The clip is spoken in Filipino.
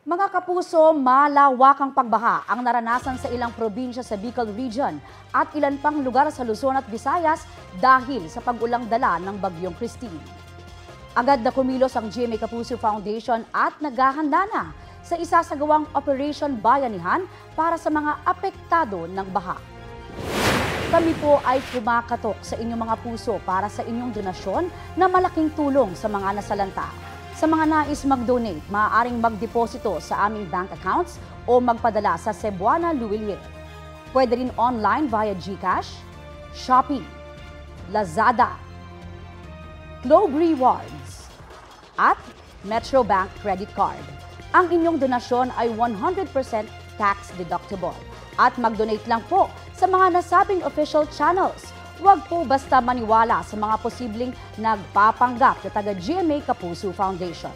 Mga kapuso, malawakang pagbaha ang naranasan sa ilang probinsya sa Bicol Region at ilan pang lugar sa Luzon at Visayas dahil sa pag-ulang dala ng Bagyong Christine. Agad na kumilos ang GMA Kapuso Foundation at naghahanda na sa isasagawang Operation Bayanihan para sa mga apektado ng baha. Kami po ay kumakatok sa inyong mga puso para sa inyong donasyon na malaking tulong sa mga nasalanta. Sa mga nais mag-donate, maaaring magdeposito sa aming bank accounts o magpadala sa Cebuana Luwilhit. Pwede rin online via GCash, Shopee, Lazada, Globe Rewards, at Metrobank Credit Card. Ang inyong donasyon ay 100% tax deductible. At mag-donate lang po sa mga nasabing official channels. Huwag po basta maniwala sa mga posibleng nagpapanggap na taga-GMA Kapuso Foundation.